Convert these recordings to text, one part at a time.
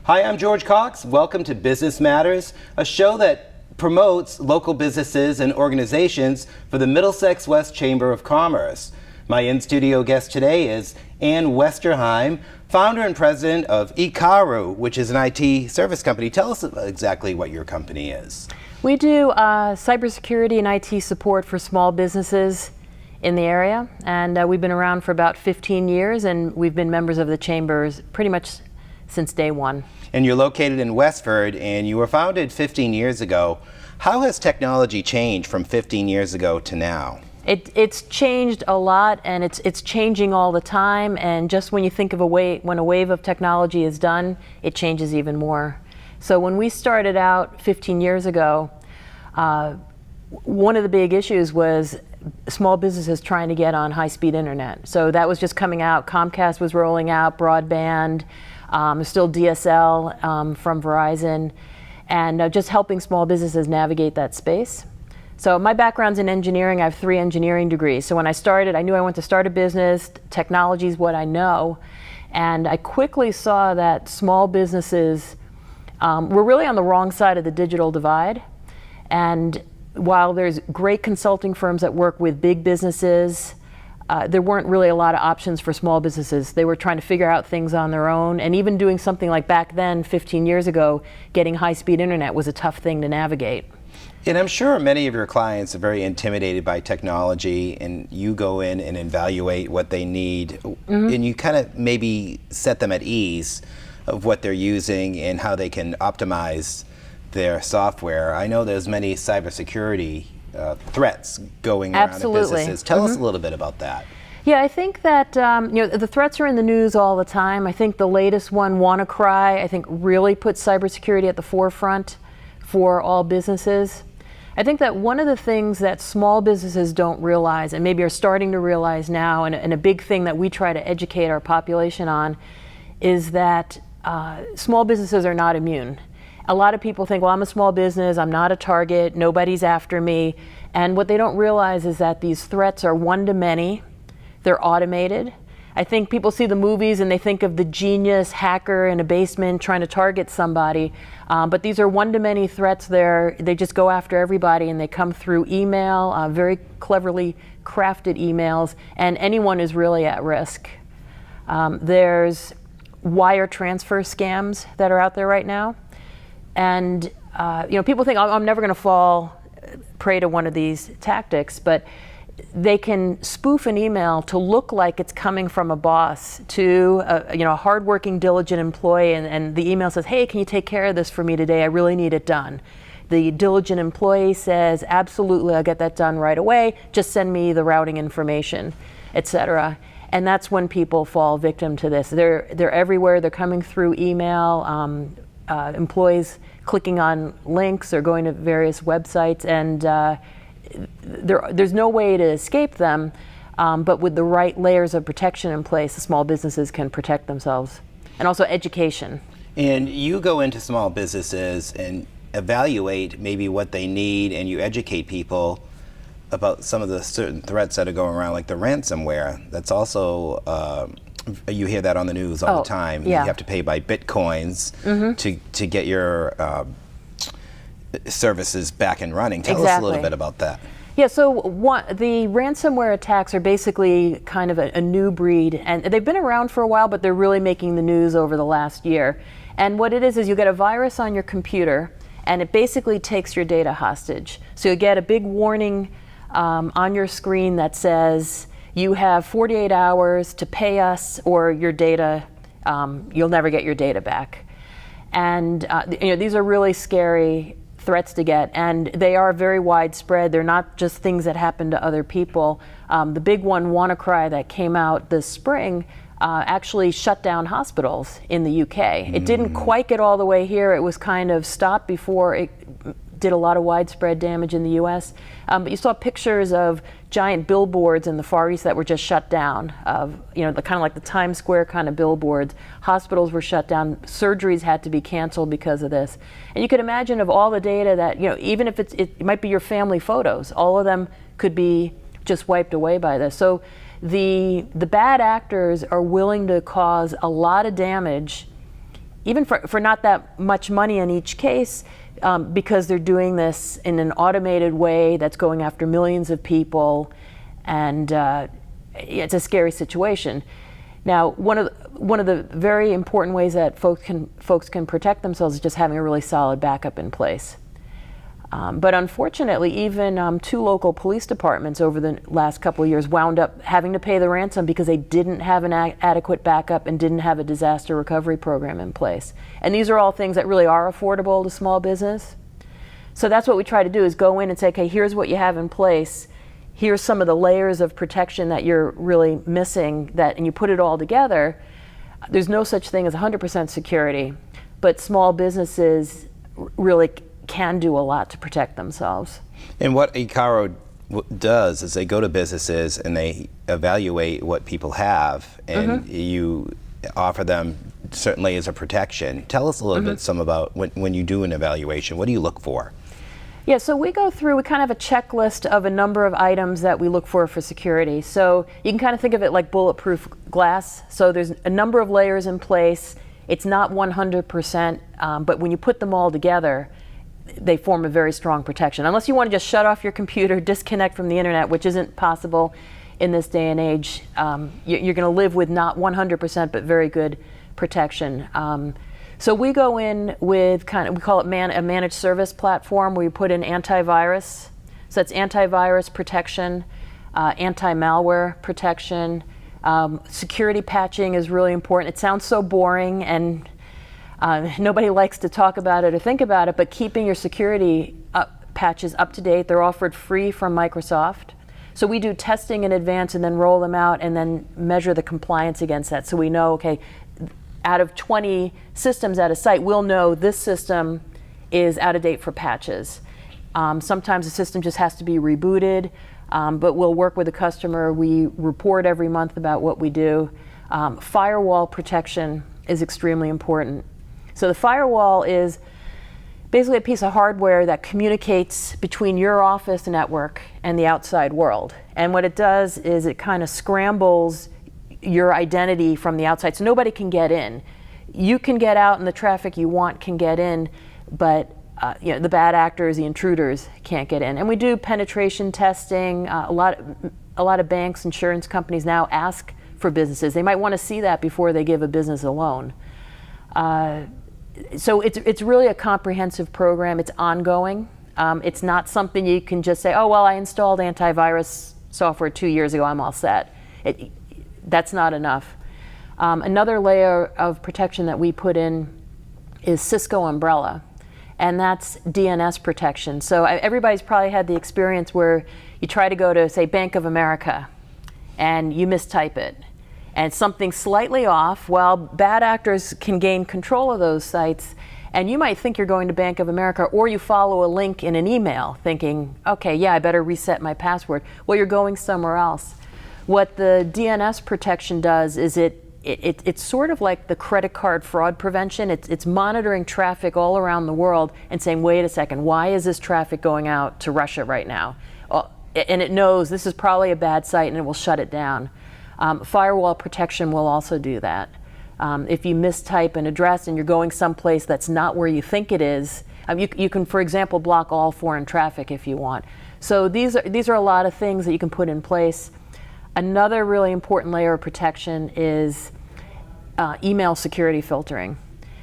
Hi, I'm George Cox. Welcome to Business Matters, a show that promotes local businesses and organizations for the Middlesex West Chamber of Commerce. My in-studio guest today is Ann Westerheim, founder and president of Ikaru, which is an IT service company. Tell us exactly what your company is. We do cybersecurity and IT support for small businesses in the area, and we've been around for about 15 years, and we've been members of the chambers pretty much since day one. And you're located in Westford, and you were founded 15 years ago. How has technology changed from 15 years ago to now? It's changed a lot, and it's changing all the time, and just when you think of when a wave of technology is done, it changes even more. So when we started out 15 years ago, one of the big issues was small businesses trying to get on high-speed internet. So that was just coming out. Comcast was rolling out broadband, still DSL from Verizon, and just helping small businesses navigate that space. So my background's in engineering. I have 3 engineering degrees. So when I started, I knew I wanted to start a business. Technology is what I know. And I quickly saw that small businesses were really on the wrong side of the digital divide. And while there's great consulting firms that work with big businesses, there weren't really a lot of options for small businesses. They were trying to figure out things on their own, and even doing something like back then, 15 years ago, getting high-speed internet was a tough thing to navigate. And I'm sure many of your clients are very intimidated by technology, and you go in and evaluate what they need, and you kind of maybe set them at ease of what they're using and how they can optimize their software. I know there's many cybersecurity threats going around at businesses. Tell us a little bit about that. Yeah, I think that the threats are in the news all the time. I think the latest one, WannaCry, I think really puts cybersecurity at the forefront for all businesses. I think that one of the things that small businesses don't realize, and maybe are starting to realize now, and a big thing that we try to educate our population on, is that small businesses are not immune. A lot of people think, well, I'm a small business, I'm not a target, nobody's after me. And what they don't realize is that these threats are one-to-many, they're automated. I think people see the movies and they think of the genius hacker in a basement trying to target somebody, but these are one-to-many threats. They just go after everybody, and they come through email, very cleverly crafted emails, and anyone is really at risk. There's wire transfer scams that are out there right now. And people think, I'm never going to fall prey to one of these tactics, but they can spoof an email to look like it's coming from a boss to a hardworking, diligent employee, and the email says, hey, can you take care of this for me today? I really need it done. The diligent employee says, absolutely, I'll get that done right away. Just send me the routing information, etc. And that's when people fall victim to this. They're everywhere. They're coming through email. Employees clicking on links or going to various websites, and there's no way to escape them, but with the right layers of protection in place, the small businesses can protect themselves. And also education. And you go into small businesses and evaluate maybe what they need, and you educate people about some of the certain threats that are going around, like the ransomware. That's also you hear that on the news all the time. Yeah. You have to pay by bitcoins to get your services back and running. Tell us a little bit about that. Yeah, so the ransomware attacks are basically kind of a new breed, and they've been around for a while, but they're really making the news over the last year. And what it is you get a virus on your computer, and it basically takes your data hostage. So you get a big warning on your screen that says, you have 48 hours to pay us, or your data, you'll never get your data back. And these are really scary threats to get, and they are very widespread. They're not just things that happen to other people. The big one, WannaCry, that came out this spring, actually shut down hospitals in the UK. It didn't quite get all the way here. It was kind of stopped before it did a lot of widespread damage in the US. But you saw pictures of giant billboards in the Far East that were just shut down, of the kind of like the Times Square kind of billboards. Hospitals were shut down. Surgeries had to be canceled because of this. And you could imagine of all the data that, even if it might be your family photos, all of them could be just wiped away by this. So the bad actors are willing to cause a lot of damage even for not that much money in each case, because they're doing this in an automated way that's going after millions of people, and it's a scary situation. Now, one of the very important ways that folks can protect themselves is just having a really solid backup in place. But unfortunately, even 2 local police departments over the last couple of years wound up having to pay the ransom because they didn't have an adequate backup and didn't have a disaster recovery program in place. And these are all things that really are affordable to small business. So that's what we try to do, is go in and say, okay, here's what you have in place. Here's some of the layers of protection that you're really missing, and you put it all together. There's no such thing as 100% security, but small businesses really can do a lot to protect themselves. And what Icaro does is they go to businesses and they evaluate what people have, and you offer them certainly as a protection. Tell us a little bit some about when you do an evaluation, what do you look for? Yeah, so we go through, we kind of have a checklist of a number of items that we look for security. So you can kind of think of it like bulletproof glass. So there's a number of layers in place. It's not 100%, but when you put them all together, they form a very strong protection. Unless you want to just shut off your computer, disconnect from the internet, which isn't possible in this day and age, you're going to live with not 100% but very good protection. So we go in with we call it a managed service platform where we put in antivirus. So that's antivirus protection, anti-malware protection. Security patching is really important. It sounds so boring, and nobody likes to talk about it or think about it, but keeping your security patches up to date. They're offered free from Microsoft. So we do testing in advance and then roll them out and then measure the compliance against that. So we know, okay, out of 20 systems at a site, we'll know this system is out of date for patches. Sometimes the system just has to be rebooted, but we'll work with the customer. We report every month about what we do. Firewall protection is extremely important. So the firewall is basically a piece of hardware that communicates between your office network and the outside world. And what it does is it kind of scrambles your identity from the outside, so nobody can get in. You can get out and the traffic you want can get in, but the bad actors, the intruders, can't get in. And we do penetration testing. A lot of banks, insurance companies now ask for businesses. They might want to see that before they give a business a loan. So it's really a comprehensive program. It's ongoing. It's not something you can just say, oh, well, I installed antivirus software 2 years ago, I'm all set. That's not enough. Another layer of protection that we put in is Cisco Umbrella, and that's DNS protection. So everybody's probably had the experience where you try to go to, say, Bank of America, and you mistype it, and something's slightly off. Well, bad actors can gain control of those sites, and you might think you're going to Bank of America, or you follow a link in an email thinking, okay, yeah, I better reset my password. Well, you're going somewhere else. What the DNS protection does is it's sort of like the credit card fraud prevention. It's monitoring traffic all around the world and saying, wait a second, why is this traffic going out to Russia right now? And it knows this is probably a bad site and it will shut it down. Firewall protection will also do that. If you mistype an address and you're going someplace that's not where you think it is, you can, for example, block all foreign traffic if you want. So these are a lot of things that you can put in place. Another really important layer of protection is email security filtering.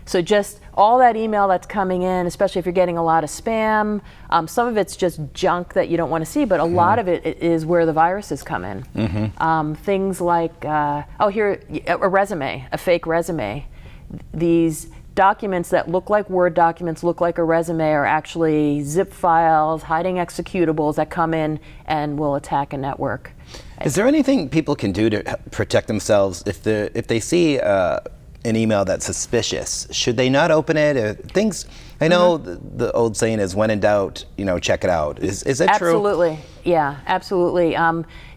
So just all that email that's coming in, especially if you're getting a lot of spam, some of it's just junk that you don't want to see, but a lot of it is where the viruses come in. Things like, here, a resume, a fake resume. These documents that look like Word documents, look like a resume, are actually zip files, hiding executables that come in and will attack a network. Is there anything people can do to protect themselves if they see an email that's suspicious? Should they not open it? I know the old saying is, when in doubt, check it out. Is that true? Absolutely, yeah, absolutely.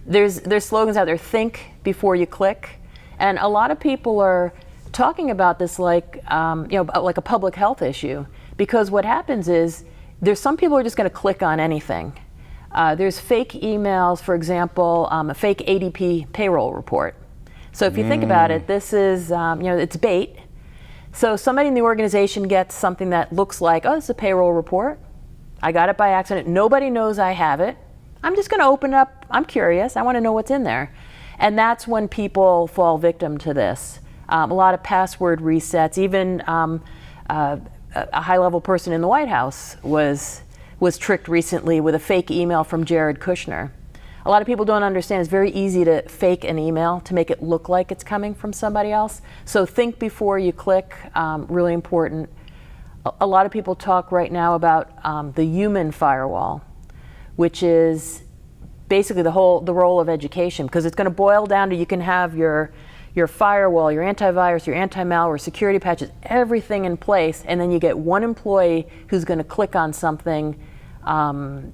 There's slogans out there: think before you click, and a lot of people are talking about this like like a public health issue, because what happens is there's some people who are just going to click on anything. There's fake emails, for example, a fake ADP payroll report. So if you think about it, this is, it's bait. So somebody in the organization gets something that looks like, oh, this is a payroll report. I got it by accident. Nobody knows I have it. I'm just going to open it up. I'm curious. I want to know what's in there. And that's when people fall victim to this. A lot of password resets. Even a high-level person in the White House was tricked recently with a fake email from Jared Kushner. A lot of people don't understand it's very easy to fake an email to make it look like it's coming from somebody else. So think before you click, really important. A lot of people talk right now about the human firewall, which is basically the role of education, because it's going to boil down to you can have your firewall, your antivirus, your anti-malware, security patches, everything in place, and then you get one employee who's going to click on something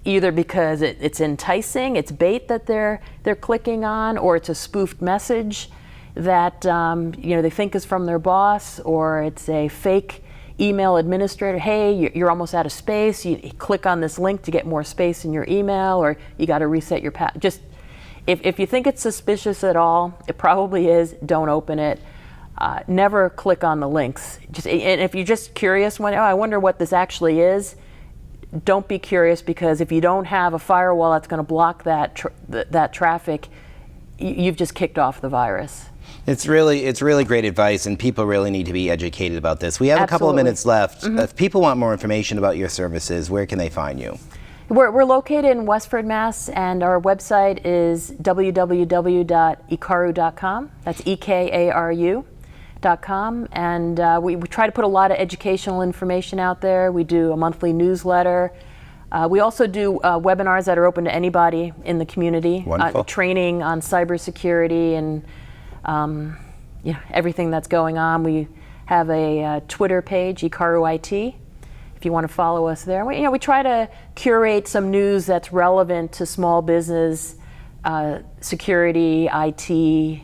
either because it's enticing, it's bait that they're clicking on, or it's a spoofed message that they think is from their boss, or it's a fake email administrator. Hey, you're almost out of space. You click on this link to get more space in your email, or you got to reset your Just if you think it's suspicious at all, it probably is. Don't open it. Never click on the links. And if you're just curious, I wonder what this actually is. Don't be curious, because if you don't have a firewall that's going to block that traffic, you've just kicked off the virus. It's really great advice, and people really need to be educated about this. We have a couple of minutes left. If people want more information about your services, where can they find you? We're located in Westford, Mass, and our website is www.ekaru.com. That's EKARU.com, and we try to put a lot of educational information out there. We do a monthly newsletter. We also do webinars that are open to anybody in the community. Wonderful. Training on cybersecurity and everything that's going on. We have a Twitter page, EKARUIT, if you want to follow us there. We try to curate some news that's relevant to small business, security, IT.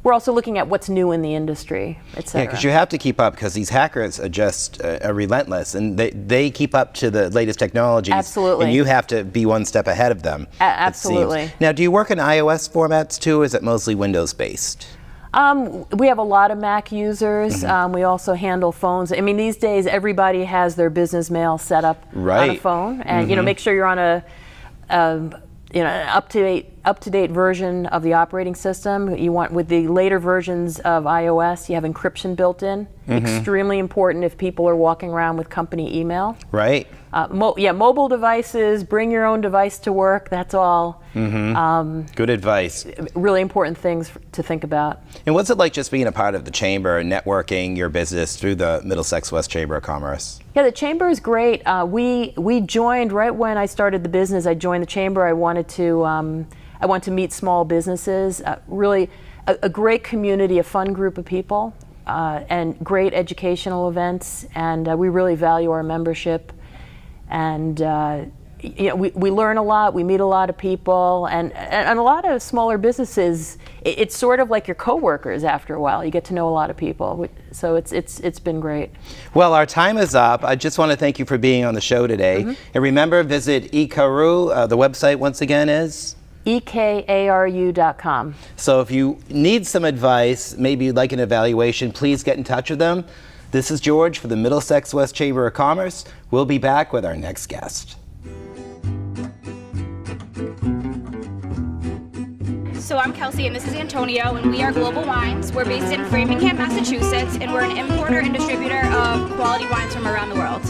We're also looking at what's new in the industry, et cetera. Yeah, because you have to keep up, because these hackers are just relentless, and they keep up to the latest technologies. Absolutely. And you have to be one step ahead of them. Absolutely. Now, do you work in iOS formats too, or is it mostly Windows-based? We have a lot of Mac users. We also handle phones. I mean, these days everybody has their business mail set up on a phone, and make sure you're on an up-to-date version of the operating system. You want, with the later versions of iOS, you have encryption built in. Extremely important if people are walking around with company email. Right. Mobile devices, bring your own device to work, that's all. Good advice. Really important things to think about. And what's it like just being a part of the Chamber and networking your business through the Middlesex West Chamber of Commerce? Yeah, the Chamber is great. We joined right when I started the business. I joined the Chamber. I wanted to meet small businesses. Really a great community, a fun group of people, and great educational events. And we really value our membership. And we learn a lot. We meet a lot of people, and a lot of smaller businesses. It's sort of like your coworkers after a while. You get to know a lot of people. So it's been great. Well, our time is up. I just want to thank you for being on the show today. And remember, visit EKARU. The website once again is EKARU.com. So if you need some advice, maybe you'd like an evaluation, please get in touch with them. This is George for the Middlesex West Chamber of Commerce. We'll be back with our next guest. So I'm Kelsey and this is Antonio, and we are Global Wines. We're based in Framingham, Massachusetts, and we're an importer and distributor of quality wines from around the world.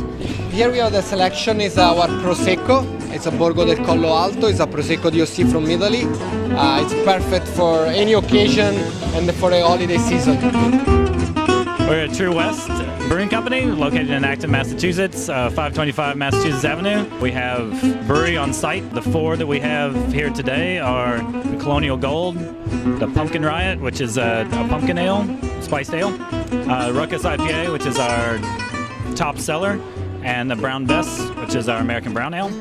Here we have the selection is our Prosecco. It's a Borgo del Collo Alto. It's a Prosecco DOC from Italy. It's perfect for any occasion and for the holiday season. We're at True West Brewing Company, located in Acton, Massachusetts, 525 Massachusetts Avenue. We have brewery on site. The four that we have here today are the Colonial Gold, the Pumpkin Riot, which is a pumpkin ale, spiced ale, Ruckus IPA, which is our top seller, and the Brown Bess, which is our American Brown Ale.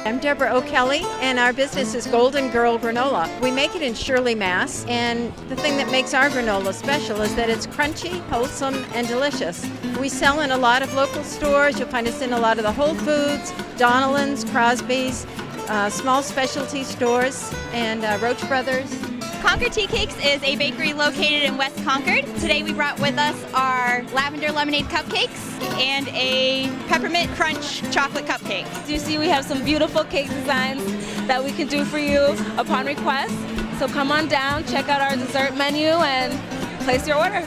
I'm Deborah O'Kelly, and our business is Golden Girl Granola. We make it in Shirley, Mass, and the thing that makes our granola special is that it's crunchy, wholesome, and delicious. We sell in a lot of local stores. You'll find us in a lot of the Whole Foods, Donnellan's, Crosby's, small specialty stores, and Roach Brothers. Concord Tea Cakes is a bakery located in West Concord. Today we brought with us our lavender lemonade cupcakes and a peppermint crunch chocolate cupcake. As you see, we have some beautiful cake designs that we can do for you upon request. So come on down, check out our dessert menu, and place your order.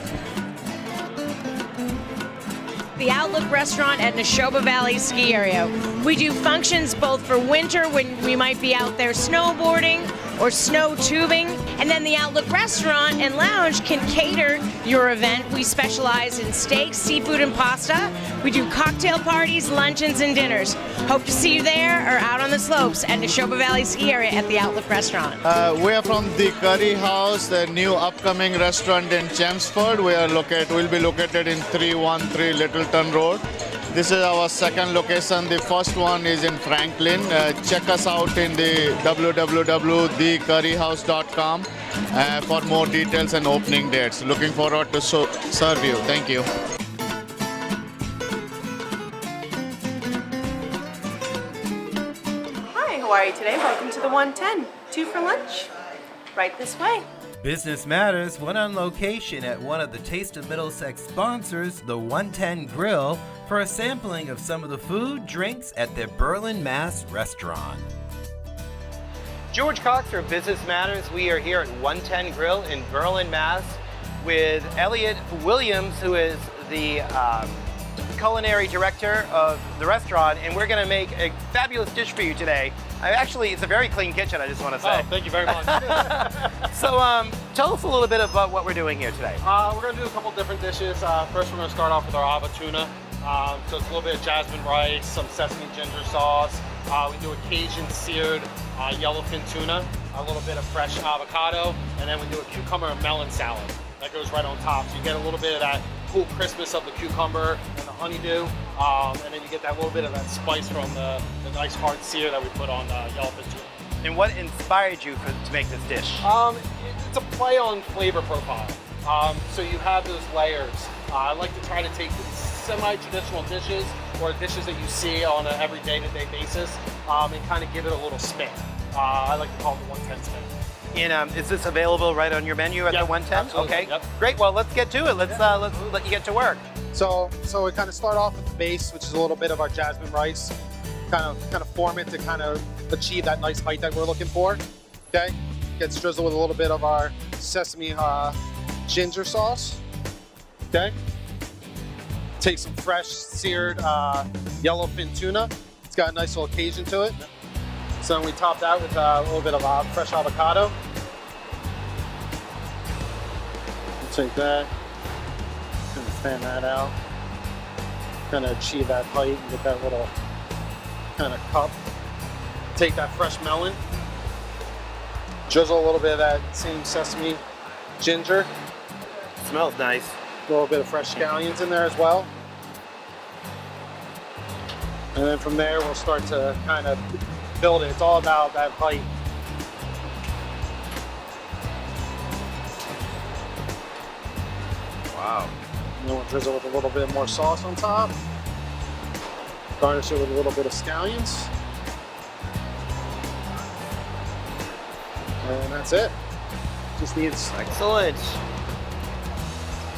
The Outlook Restaurant at Neshoba Valley Ski Area. We do functions both for winter when we might be out there snowboarding or snow tubing, and then the Outlook Restaurant and Lounge can cater your event. We specialize in steaks, seafood, and pasta. We do cocktail parties, luncheons, and dinners. Hope to see you there or out on the slopes at Neshoba Valley Ski Area at the Outlook Restaurant. We are from the Curry House, the new upcoming restaurant in Chelmsford. We'll be located in 313 Littleton Road. This is our second location. The first one is in Franklin. Check us out in the www.thecurryhouse.com for more details and opening dates. Looking forward to serve you. Thank you. Hi, how are you today? Welcome to the 110. 2 for lunch. Right this way. Business Matters went on location at one of the Taste of Middlesex sponsors, the 110 Grill, for a sampling of some of the food, drinks at their Berlin, Mass. restaurant. George Cox for Business Matters. We are here at 110 Grill in Berlin, Mass. with Elliot Williams, who is the culinary director of the restaurant, and we're going to make a fabulous dish for you today. It's a very clean kitchen, I just want to say. Oh, thank you very much. So tell us a little bit about what we're doing here today. We're going to do a couple different dishes. First, we're going to start off with our ava tuna. So it's a little bit of jasmine rice, some sesame ginger sauce. We do a Cajun seared yellowfin tuna, a little bit of fresh avocado, and then we do a cucumber and melon salad. That goes right on top. So you get a little bit of that cool crispness of the cucumber and the honeydew, and then you get that little bit of that spice from the nice hard sear that we put on yellowfin tuna. And what inspired you to make this dish? It's a play on flavor profile. So you have those layers. I like to try to take semi-traditional dishes or dishes that you see on an every day-to-day basis and kind of give it a little spin. I like to call it the 110 spin. And is this available right on your menu at the 110? Absolutely. Okay, yep. Great. Well, let's get to it. Let's let you get to work. So we kind of start off with the base, which is a little bit of our jasmine rice. Kind of form it to kind of achieve that nice height that we're looking for. Okay, gets drizzled with a little bit of our sesame ginger sauce. Okay, take some fresh seared yellowfin tuna. It's got a nice little Cajun to it. So then we top that with a little bit of fresh avocado. We'll take that, kind of fan that out, kind of achieve that height and get that little kind of cup. Take that fresh melon, drizzle a little bit of that same sesame ginger. Smells nice. A little bit of fresh scallions in there as well. And then from there we'll start to kind of build it. It's all about that height. Wow. And then we'll drizzle with a little bit more sauce on top. Garnish it with a little bit of scallions. And that's it. Just needs. Excellent.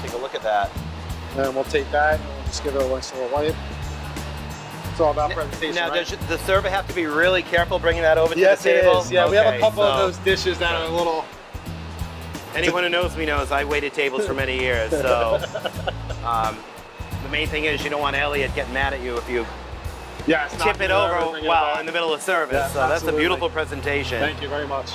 Take a look at that. And then we'll take that and we'll just give it a nice little wipe. It's all about presentation. Now, right? does the server have to be really careful bringing that over Yes, to the table? it is. Yeah, we have a Okay, couple of so those dishes that are a little. Anyone who knows me knows I waited tables for many years. So the main thing is you don't want Elliot getting mad at you if you tip it over while in the middle of service. Yeah, so that's a absolutely. beautiful presentation. Thank you very much.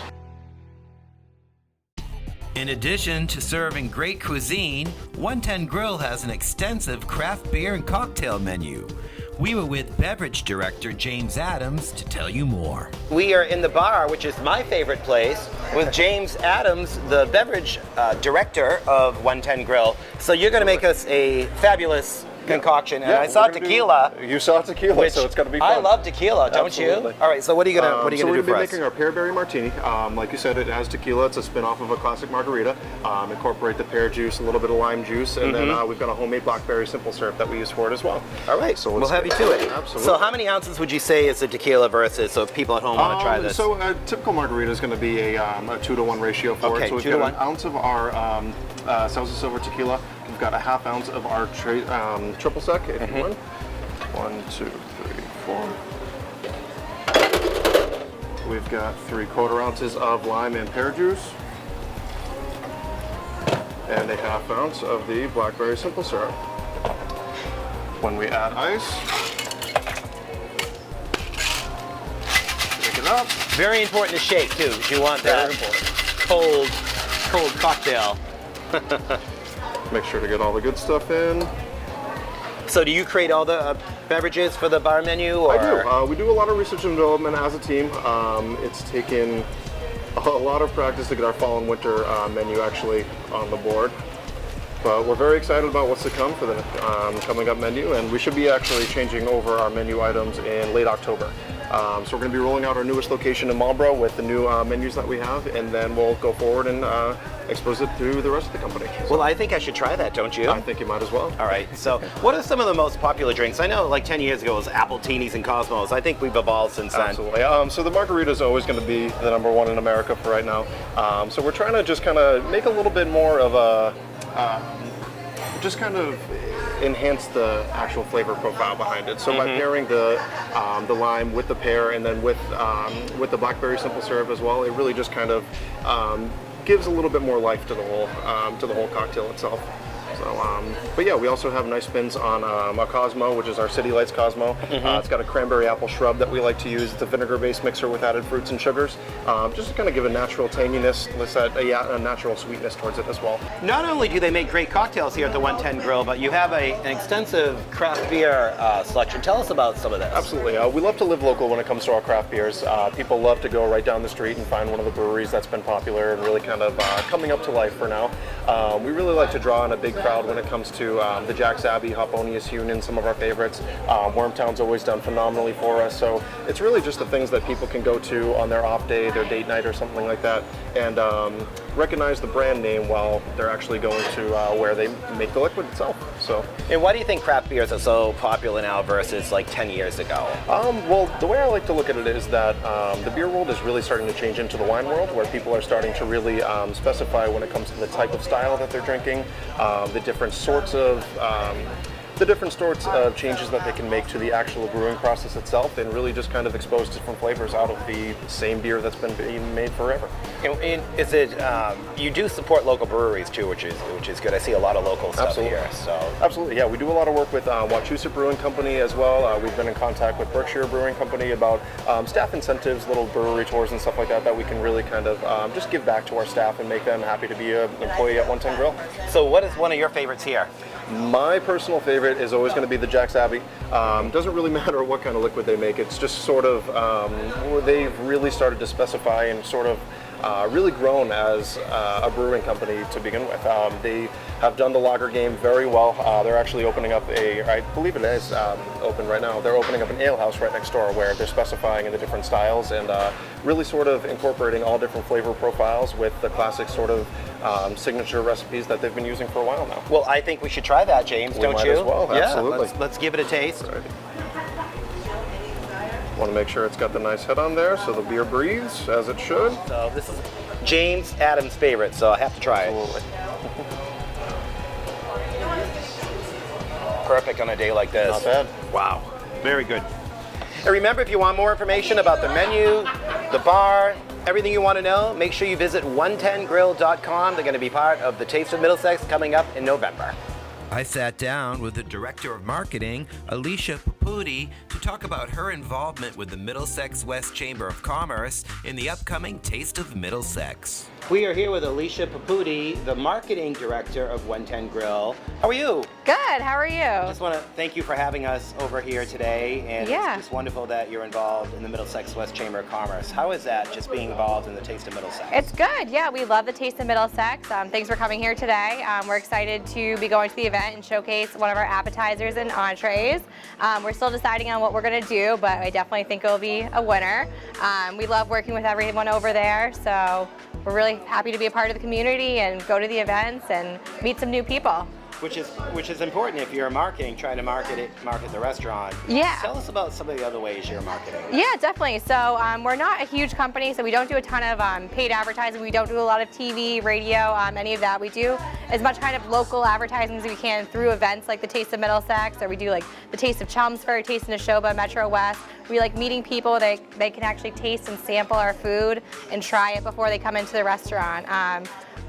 In addition to serving great cuisine, 110 Grill has an extensive craft beer and cocktail menu. We were with beverage director James Adams to tell you more. We are in the bar, which is my favorite place, with James Adams, the beverage director of 110 Grill. So you're going to make us a fabulous concoction, and Yeah, I saw we're gonna tequila. You saw tequila, Which so it's going to be fun. I love tequila, don't Absolutely. you? All right, so what are you gonna So do we're for going us? to be making our pearberry martini. Like you said, it has tequila. It's a spin-off of a classic margarita. Incorporate the pear juice, a little bit of lime juice, and then we've got a homemade blackberry simple syrup that we use for it as well. All right, so we'll have you to it. Absolutely. So how many ounces would you say is the tequila versus, so if people at home want to try this? So a typical margarita is going to be a 2-to-1 ratio for Okay, it. So we've 2 to got 1. an ounce of our Sauza Silver tequila. We've got a half ounce of our triple sec, if you want. 1, 2, 3, 4. We've got 3/4 ounces of lime and pear juice. And a half ounce of the blackberry simple syrup. When we add ice, shake it up. Very important to shake too, because you want that cold cocktail. Make sure to get all the good stuff in. So do you create all the beverages for the bar menu? Or? I do. We do a lot of research and development as a team. It's taken a lot of practice to get our fall and winter menu actually on the board. But we're very excited about what's to come for the coming up menu, and we should be actually changing over our menu items in late October. So we're going to be rolling out our newest location in Marlborough with the new menus that we have, and then we'll go forward and expose it to the rest of the company. So well, I think I should try that, don't you? I think you might as well. All right, so what are some of the most popular drinks? I know like 10 years ago it was Appletinis and Cosmos. I think we've evolved since then. Absolutely. So the margarita is always going to be the #1 in America for right now. So we're trying to just kind of make a little bit more of a, just kind of enhance the actual flavor profile behind it. So by pairing the lime with the pear and then with the blackberry simple syrup as well, it really just kind of gives a little bit more life to the whole cocktail itself. So, but yeah, we also have nice spins on a Cosmo, which is our City Lights Cosmo. It's got a cranberry apple shrub that we like to use. It's a vinegar-based mixer with added fruits and sugars, just to kind of give a natural tanginess, a natural sweetness towards it as well. Not only do they make great cocktails here at the 110 Grill, but you have an extensive craft beer selection. Tell us about some of this. Absolutely. We love to live local when it comes to our craft beers. People love to go right down the street and find one of the breweries that's been popular and really kind of coming up to life for now. We really like to draw in a big crowd when it comes to the Jack's Abbey, Hoponius Union, some of our favorites. Wormtown's always done phenomenally for us. So it's really just the things that people can go to on their off day, their date night or something like that, and recognize the brand name while they're actually going to where they make the liquid itself. So. And why do you think craft beers are so popular now versus like 10 years ago? Well, the way I like to look at it is that the beer world is really starting to change into the wine world, where people are starting to really specify when it comes to the type of style that they're drinking, the different sorts of changes that they can make to the actual brewing process itself, and really just kind of expose different flavors out of the same beer that's been being made forever. And is it you do support local breweries too, which is good. I see a lot of local stuff Absolutely. here. So Absolutely, yeah. We do a lot of work with Wachusett Brewing Company as well. We've been in contact with Berkshire Brewing Company about staff incentives, little brewery tours and stuff like that we can really kind of just give back to our staff and make them happy to be an employee at 110 Grill. So what is one of your favorites here? My personal favorite is always going to be the Jack's Abbey. Doesn't really matter what kind of liquid they make. It's just sort of, they've really started to specify and sort of really grown as a brewing company to begin with. They have done the lager game very well. They're actually opening up I believe it is open right now. They're opening up an ale house right next door where they're specifying in the different styles and really sort of incorporating all different flavor profiles with the classic sort of signature recipes that they've been using for a while now. Well, I think we should try that, James, don't might you? as well, absolutely. Yeah, let's give it a taste. Right. Want to make sure it's got the nice head on there so the beer breathes as it should. So this is James Adams' favorite, so I have to try it. Absolutely. Perfect on a day like this. Not bad. Wow, very good. And remember, if you want more information about the menu, the bar, everything you want to know, make sure you visit 110grill.com. They're going to be part of the Taste of Middlesex coming up in November. I sat down with the Director of Marketing, Alicia Papudi to talk about her involvement with the Middlesex West Chamber of Commerce in the upcoming Taste of Middlesex. We are here with Alicia Papudi, the marketing director of 110 Grill. How are you? Good, how are you? I just want to thank you for having us over here today, and Yeah. it's wonderful that you're involved in the Middlesex West Chamber of Commerce. How is that, just being involved in the Taste of Middlesex? It's good, yeah, we love the Taste of Middlesex. Thanks for coming here today. We're excited to be going to the event and showcase one of our appetizers and entrees. We're still deciding on what we're going to do, but I definitely think it'll be a winner. We love working with everyone over there, so we're really happy to be a part of the community and go to the events and meet some new people. Which is important if you're marketing, trying to market the restaurant. Yeah. Tell us about some of the other ways you're marketing. Yeah, definitely. So we're not a huge company, so we don't do a ton of paid advertising. We don't do a lot of TV, radio, any of that. We do as much kind of local advertising as we can through events like the Taste of Middlesex, or we do like the Taste of Chelmsford, Taste of Neshoba, Metro West. We like meeting people. They can actually taste and sample our food and try it before they come into the restaurant.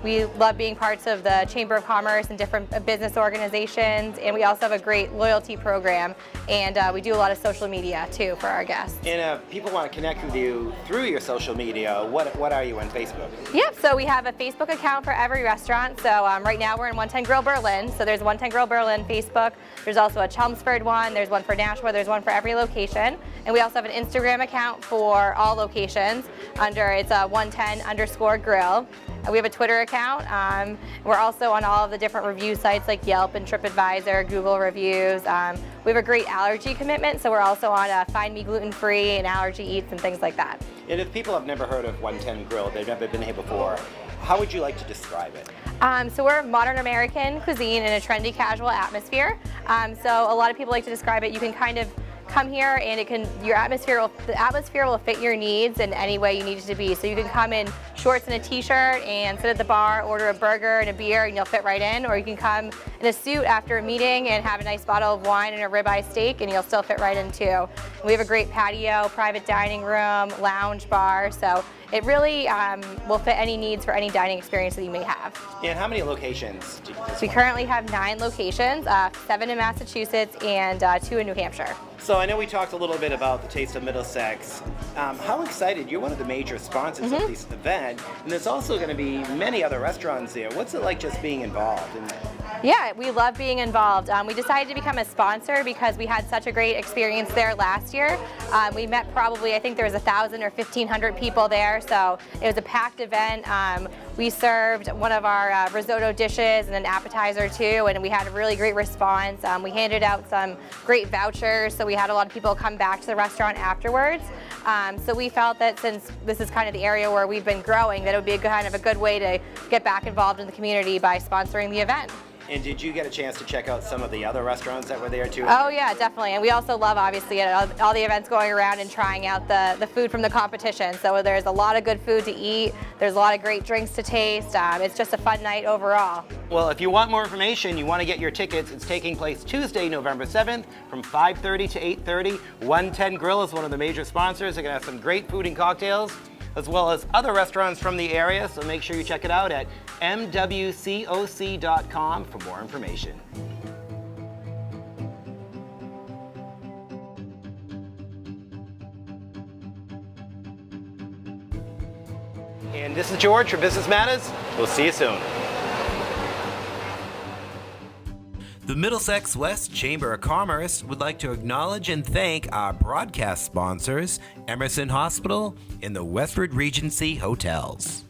We love being parts of the Chamber of Commerce and different business organizations, and we also have a great loyalty program, and we do a lot of social media too for our guests. And if people want to connect with you through your social media, what are you on Facebook? Yep, so we have a Facebook account for every restaurant. So right now we're in 110 Grill Berlin, so there's 110 Grill Berlin Facebook. There's also a Chelmsford one, there's one for Nashua, there's one for every location. And we also have an Instagram account for all locations it's 110_grill. We have a Twitter account. We're also on all of the different review sites like Yelp and TripAdvisor, Google reviews. We have a great allergy commitment, so we're also on Find Me Gluten Free and Allergy Eats and things like that. And if people have never heard of 110 Grill, they've never been here before, how would you like to describe it? So we're modern American cuisine in a trendy casual atmosphere. So a lot of people like to describe it. You can kind of come here and the atmosphere will fit your needs in any way you need it to be. So you can come in shorts and a t-shirt and sit at the bar, order a burger and a beer, and you'll fit right in. Or you can come in a suit after a meeting and have a nice bottle of wine and a ribeye steak, and you'll still fit right in too. We have a great patio, private dining room, lounge bar, so it really will fit any needs for any dining experience that you may have. And how many locations do you We currently have 9 locations, 7 in Massachusetts and 2 in New Hampshire. So I know we talked a little bit about the Taste of Middlesex. How excited, you're one of the major sponsors of this event, and there's also going to be many other restaurants there. What's it like just being involved? Yeah, we love being involved. We decided to become a sponsor because we had such a great experience there last year. We met probably, I think there was 1,000 or 1,500 people there, so it was a packed event. We served one of our risotto dishes and an appetizer too, and we had a really great response. We handed out some great vouchers, so we had a lot of people come back to the restaurant afterwards. So we felt that since this is kind of the area where we've been growing, that it would be a good way to get back involved in the community by sponsoring the event. And did you get a chance to check out some of the other restaurants that were there too? Oh yeah, definitely. And we also love, obviously, all the events going around and trying out the food from the competition. So there's a lot of good food to eat. There's a lot of great drinks to taste. It's just a fun night overall. Well, if you want more information, you want to get your tickets, it's taking place Tuesday, November 7th from 5:30 to 8:30. 110 Grill is one of the major sponsors. They're going to have some great food and cocktails, as well as other restaurants from the area, so make sure you check it out at mwcoc.com for more information. And this is George for Business Matters. We'll see you soon. The Middlesex West Chamber of Commerce would like to acknowledge and thank our broadcast sponsors, Emerson Hospital and the Westward Regency Hotels.